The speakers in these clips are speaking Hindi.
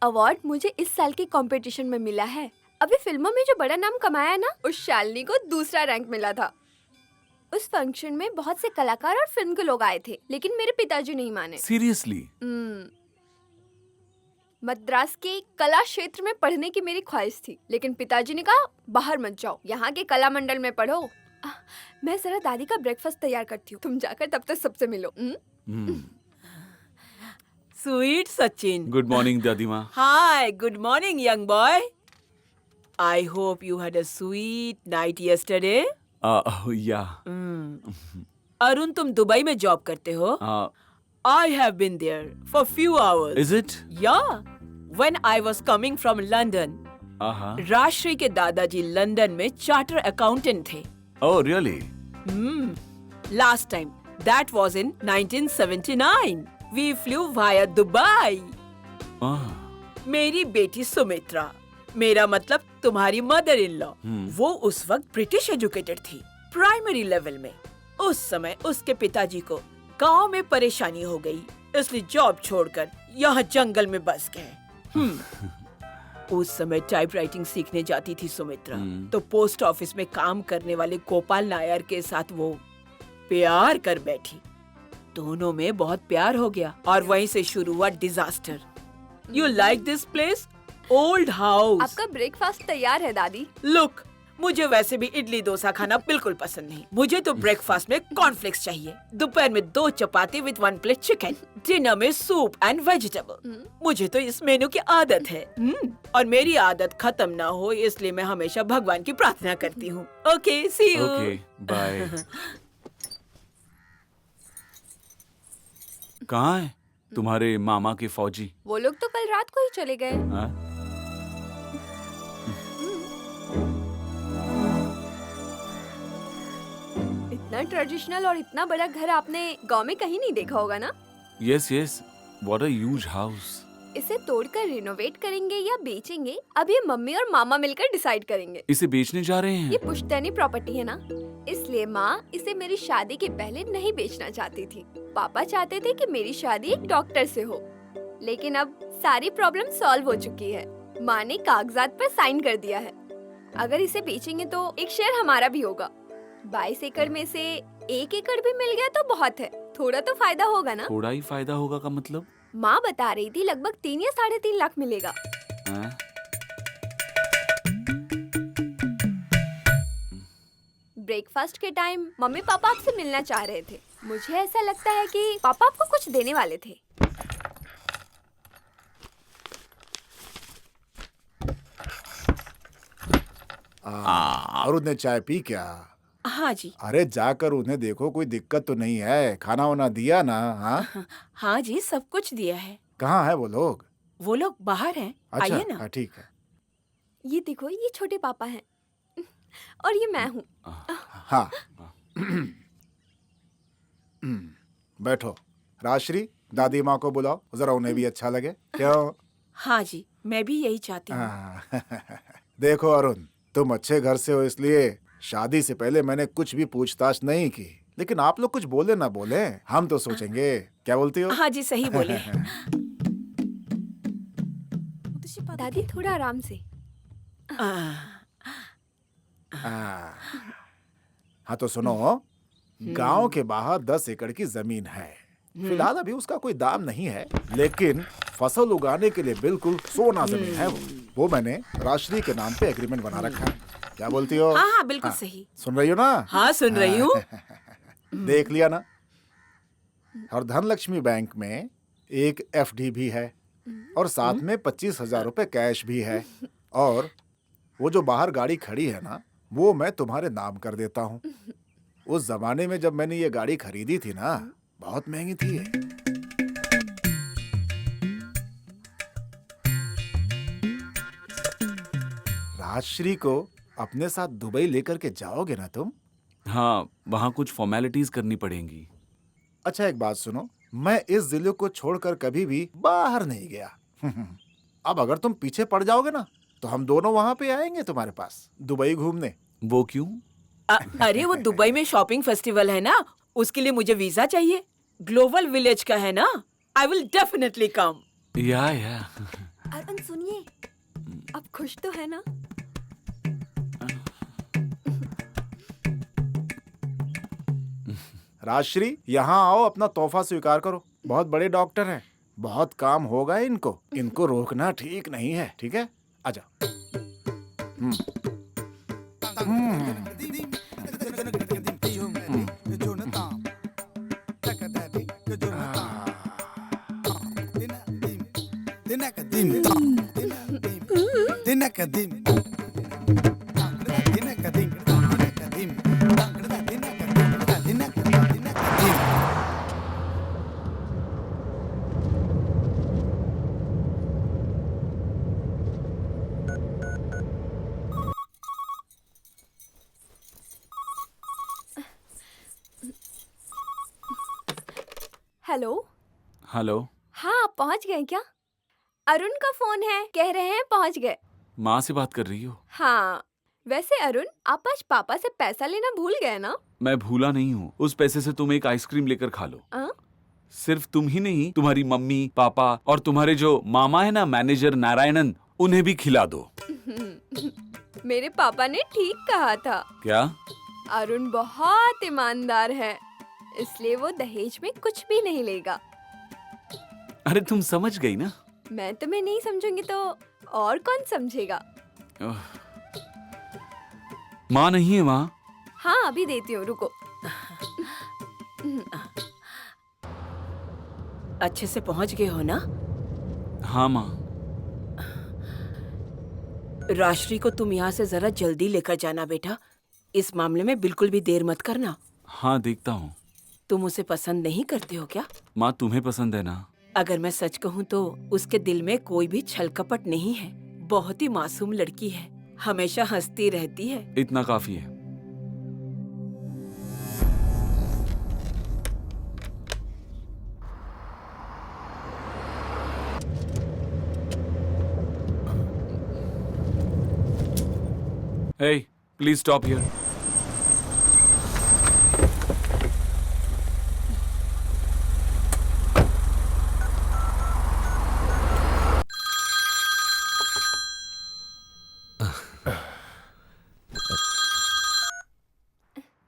अवार्ड मुझे इस साल के कंपटीशन में मिला है। अभी फिल्मों में जो बड़ा नाम कमाया है ना, उस शालिनी को दूसरा रैंक मिला था। उस फंक्शन में बहुत से कलाकार और फिल्म के लोग आए थे, लेकिन मेरे पिताजी नहीं माने। सीरियसली? मद्रास के कला क्षेत्र में पढ़ने की मेरी ख्वाहिश थी, लेकिन पिताजी ने कहा बाहर मत जाओ, यहाँ के कला मंडल में पढ़ो। मैं जरा दादी का ब्रेकफास्ट तैयार करती हूँ, तुम जाकर तब तक सबसे मिलो। Sweet Sachin. Good morning, दादी माँ. Hi, good morning, young boy. I hope you had a sweet night yesterday. Yeah. Arun, तुम दुबई में जॉब करते हो? I have been there for few hours. Is it? Yeah. When I was coming from London, Rajshree के दादाजी लंदन में चार्टर अकाउंटेंट थे. Oh, really? Last time, that was in 1979. We flew via Dubai. मेरी बेटी सुमित्रा, मेरा मतलब तुम्हारी मदर इन लॉ, वो उस वक्त ब्रिटिश एजुकेटेड थी, प्राइमरी लेवल में. उस समय उसके पिताजी को गांव में परेशानी हो गई, इसलिए जॉब छोड़कर यहाँ जंगल में बस गए. उस समय टाइपराइटिंग सीखने जाती थी सुमित्रा, तो पोस्ट ऑफिस में काम करने वाले गोपाल नायर के साथ वो प्यार कर बैठी. दोनों में बहुत प्यार हो गया और वहीं से शुरू हुआ disaster. You like this place? Old house. आपका ब्रेकफास्ट तैयार है दादी. लुक, मुझे वैसे भी इडली डोसा खाना बिल्कुल पसंद नहीं. मुझे तो ब्रेकफास्ट में कॉर्नफ्लेक्स चाहिए, दोपहर में 2 चपाती विद 1 प्लेट चिकन, डिनर में सूप एंड वेजिटेबल. मुझे तो इस मेनू की आदत है. और मेरी आदत खत्म ना हो, इसलिए मैं हमेशा भगवान की प्रार्थना करती हूँ. Okay, see you. Okay, bye. कहाँ है तुम्हारे मामा के फौजी? वो लोग तो कल रात को ही चले गए. इतना ट्रेडिशनल और इतना बड़ा घर आपने गांव में कहीं नहीं देखा होगा ना? Yes, yes. What a huge house. इसे तोड़कर रिनोवेट करेंगे या बेचेंगे, अब ये मम्मी और मामा मिलकर डिसाइड करेंगे. इसे बेचने जा रहे हैं? ये पुश्तैनी प्रॉपर्टी है ना, इसलिए माँ इसे मेरी शादी के पहले नहीं बेचना चाहती थी. पापा चाहते थे कि मेरी शादी एक डॉक्टर से हो, लेकिन अब सारी प्रॉब्लम सॉल्व हो चुकी है. माँ ने कागजात पर साइन कर दिया है. अगर इसे बेचेंगे तो एक शेयर हमारा भी होगा. 22 एकड़ में से 1 एकड़ भी मिल गया तो बहुत है. थोड़ा तो फायदा होगा ना? थोड़ा ही फायदा होगा का मतलब? माँ बता रही थी लगभग 3 या 3.5 लाख मिलेगा. ब्रेकफास्ट के टाइम मम्मी पापा आपसे मिलना चाह रहे थे. मुझे ऐसा लगता है कि पापा आपको कुछ देने वाले थे. अरुण ने चाय पी क्या? हाँ जी. अरे जाकर उन्हें देखो, कोई दिक्कत तो नहीं है. खाना वाना दिया ना? हाँ जी, सब कुछ दिया है. कहाँ है वो लोग? वो लोग बाहर हैं. अच्छा, आइए ना. ठीक है. ये देखो, ये छोटे पापा हैं और ये मैं हूँ. हाँ. बैठो. राजश्री, दादी माँ को बुलाओ, जरा उन्हें भी अच्छा लगे. क्यों? हाँ जी, मैं भी यही चाहती हूँ. देखो अरुण, तुम अच्छे घर से हो, इसलिए शादी से पहले मैंने कुछ भी पूछताछ नहीं की. लेकिन आप लोग कुछ बोले ना बोले, हम तो सोचेंगे. क्या बोलती हो? हाँ जी, सही बोले. दादी थोड़ा आराम से. हाँ तो सुनो, गांव के बाहर 10 एकड़ की जमीन है. फिलहाल अभी उसका कोई दाम नहीं है, लेकिन फसल उगाने के लिए बिल्कुल सोना जमीन है. वो मैंने राजश्री के नाम पे एग्रीमेंट बना रखा है. क्या बोलती हो? हाँ, बिल्कुल सही. सुन रही हो ना? हाँ, सुन रही हूँ. देख लिया ना? और धनलक्ष्मी बैंक में एक FD भी है और साथ में 25,000 रुपए कैश भी है. और वो जो बाहर गाड़ी खड़ी है ना, वो मैं तुम्हारे नाम कर देता हूँ. उस जमाने में जब मैंने ये गाड़ी खरीदी थी ना, बहुत महंगी थी ये. राजश्री को अपने साथ दुबई लेकर के जाओगे ना तुम? हाँ, वहाँ कुछ फॉर्मेलिटीज करनी पड़ेंगी. अच्छा एक बात सुनो, मैं इस जिले को छोड़कर कभी भी बाहर नहीं गया. अब अगर तुम पीछे पड़ जाओगे ना, तो हम दोनों वहाँ पे आएंगे तुम्हारे पास दुबई घूमने. वो क्यों? अरे वो दुबई में शॉपिंग फेस्टिवल है ना, उसके लिए मुझे वीजा चाहिए. ग्लोबल विलेज का है ना. I will definitely come. या अरुण सुनिए, अब खुश तो है ना? राजश्री, यहाँ आओ, अपना तोहफा स्वीकार करो। बहुत बड़े डॉक्टर हैं, बहुत काम होगा इनको। इनको रोकना ठीक नहीं है, ठीक है? आजा। हेलो। हेलो। हाँ, आप पहुँच गए क्या? अरुण का फोन है, कह रहे हैं पहुँच गए। माँ से बात कर रही हो? हाँ, वैसे अरुण, आप आज पापा से पैसा लेना भूल गए ना? मैं भूला नहीं हूँ। उस पैसे से तुम एक आइसक्रीम लेकर खा लो। सिर्फ तुम ही नहीं, तुम्हारी मम्मी, पापा और तुम्हारे जो मामा है ना, मैनेजर नारायणन, उन्हें भी खिला दो। मेरे पापा ने ठीक कहा था। क्या? अरुण बहुत ईमानदार है, इसलिए वो दहेज में कुछ भी नहीं लेगा। अरे तुम समझ गई ना? मैं तुम्हें नहीं समझूंगी तो और कौन समझेगा? माँ नहीं है वहाँ? हाँ, अभी देती हूँ, रुको। अच्छे से पहुंच गए हो ना? हाँ माँ। राजश्री को तुम यहाँ से जरा जल्दी लेकर जाना बेटा। इस मामले में बिल्कुल भी देर मत करना। हाँ, देखता हूँ। तुम उसे पसंद नहीं करते हो क्या? माँ, तुम्हें पसंद है ना? अगर मैं सच कहूँ तो उसके दिल में कोई भी छल कपट नहीं है। बहुत ही मासूम लड़की है, हमेशा हंसती रहती है। इतना काफी है। Hey, please stop here.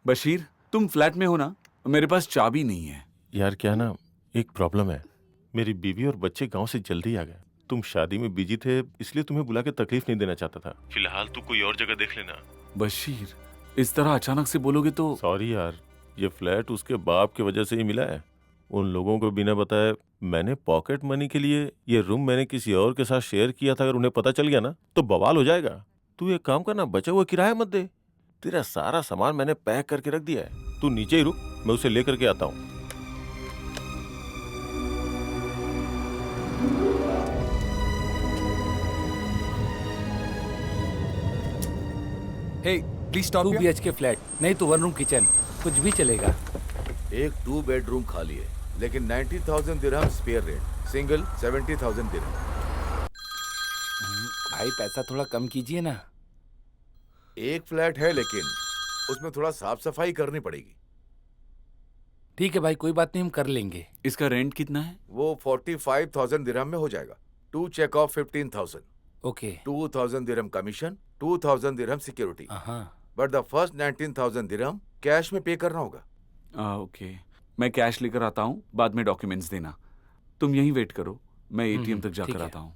Bashir, तुम फ्लैट में हो ना? मेरे पास चाबी नहीं है। यार क्या ना, एक प्रॉब्लम है। मेरी बीवी और बच्चे गांव से जल्दी आ गए। तुम शादी में बिजी थे, इसलिए तुम्हें बुला के तकलीफ नहीं देना चाहता था। फिलहाल तू कोई और जगह देख लेना। बशीर, इस तरह अचानक से बोलोगे तो। सॉरी यार, ये फ्लैट उसके बाप की वजह से ही मिला है। उन लोगों को बिना बताए मैंने पॉकेट मनी के लिए ये रूम मैंने किसी और के साथ शेयर किया था। अगर उन्हें पता चल गया ना तो बवाल हो जाएगा। तू एक काम करना, बचा हुआ किराया मत दे। तेरा सारा सामान मैंने पैक करके रख दिया है। तू नीचे ही रुक, मैं उसे लेकर के आता हूँ। हे, प्लीज स्टॉप। 2 BHK फ्लैट, नहीं तो 1 रूम किचन, कुछ भी चलेगा। एक 2 बेडरूम खाली है, लेकिन 90,000 दिरहम स्पेयर रेंट, सिंगल 70,000 दिरहम। भाई पैसा थोड़ा कम कीजिए ना। एक फ्लैट है, लेकिन उसमें थोड़ा साफ सफाई करनी पड़ेगी। ठीक है भाई, कोई बात नहीं, हम कर लेंगे। इसका रेंट कितना है? वो 45,000 दिरहम में हो जाएगा। 2 चेक ऑफ 15,000, ओके। 2,000 दिरहम कमीशन, 2,000 दिरहम सिक्योरिटी। हाँ, बट द फर्स्ट 19,000 दिरहम कैश में पे करना होगा। ओके, मैं कैश लेकर आता हूँ, बाद में डॉक्यूमेंट्स देना। तुम यहीं वेट करो, मैं एटीएम तक ठीक जाकर है। आता हूँ।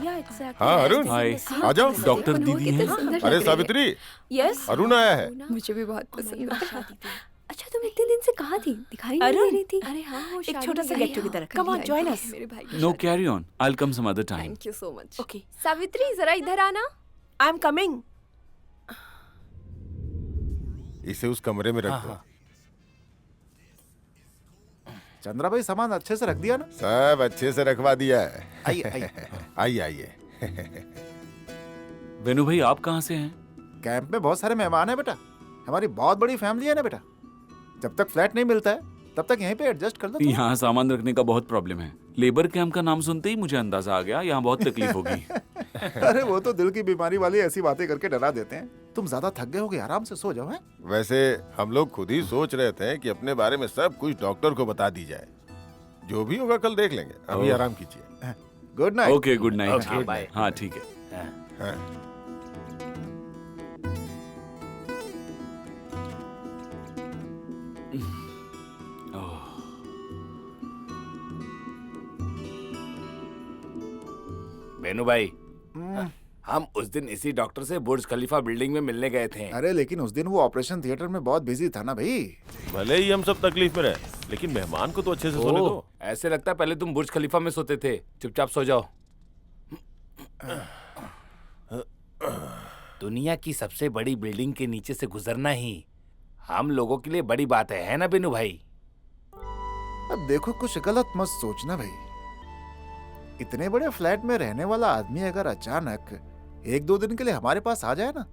या एग्जैक्टली। हाँ अरुण, हाय। आ जाओ। डॉक्टर दीदी हैं? अरे सावित्री, यस, अरुण आया है। मुझे भी बहुत पसंद है। अच्छा, तुम इतने दिन से कहाँ थी? दिखाई नहीं अरुण, दे रही थी। अरे हाँ, वो एक शादी छोटा में सा गई, get together। हाँ, Come on, कभी join आई, us। मेरे भाई की नो शादी। Carry on, I will come some other time. Thank you so much. Okay, Savitri, जरा इधर आना। I am coming. इसे उस कमरे में रख दो। चंद्रा भाई सामान अच्छे से रख दिया ना? सब अच्छे से रखवा दिया है। आइए आइए। आइए आइए। वेनु भाई, आप कहाँ से हैं? कैंप में बहुत सारे मेहमान हैं बेटा, हमारी बहुत बड़ी फैमिली है ना बेटा। जब तक फ्लैट नहीं मिलता है तब तक यहीं पे एडजस्ट कर दो। यहाँ सामान रखने का बहुत प्रॉब्लम है। लेबर कैंप का नाम सुनते ही मुझे अंदाजा आ गया यहाँ बहुत तकलीफ होगी। अरे वो तो दिल की बीमारी वाली ऐसी बातें करके डरा देते हैं। तुम ज्यादा थक गए होगे, आराम से सो जाओ। हैं? वैसे हम लोग खुद ही सोच रहे थे कि अपने बारे में सब कुछ डॉक्टर को बता दी जाए। जो भी होगा कल देख लेंगे, अभी ओह। आराम कीजिए। Good night. Okay, good night. Okay, bye. हाँ ठीक है। हाँ। बेनू भाई, हम उस दिन इसी डॉक्टर से बुर्ज खलीफा बिल्डिंग में मिलने गए थे। अरे लेकिन उस दिन वो ऑपरेशन थिएटर में बहुत बिजी था ना भाई। भले ही हम सब तकलीफ में रहे, लेकिन मेहमान को तो अच्छे से सोने दो। ऐसे लगता है पहले तुम बुर्ज खलीफा में सोते थे। चुपचाप सो जाओ। दुनिया की सबसे बड़ी बिल्डिंग के नीचे से गुजरना ही हम लोगों के लिए बड़ी बात है ना बेनू भाई? अब देखो, कुछ गलत मत सोचना भाई। इतने बड़े फ्लैट में रहने वाला आदमी अगर अचानक 1-2 दिन के लिए हमारे पास आ जाए ना,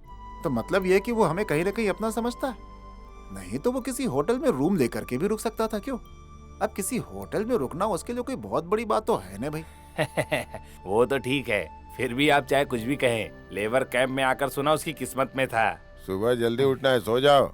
तो मतलब ये कि वो हमें कहीं ना कहीं अपना समझता है। नहीं तो वो किसी होटल में रूम लेकर के भी रुक सकता था। क्यों? अब किसी होटल में रुकना उसके लिए कोई बहुत बड़ी बात तो है ना भाई। वो तो ठीक है, फिर भी आप चाहे कुछ भी कहें, लेबर कैंप में आकर सुना उसकी किस्मत में था। सुबह जल्दी उठना है, सो जाओ।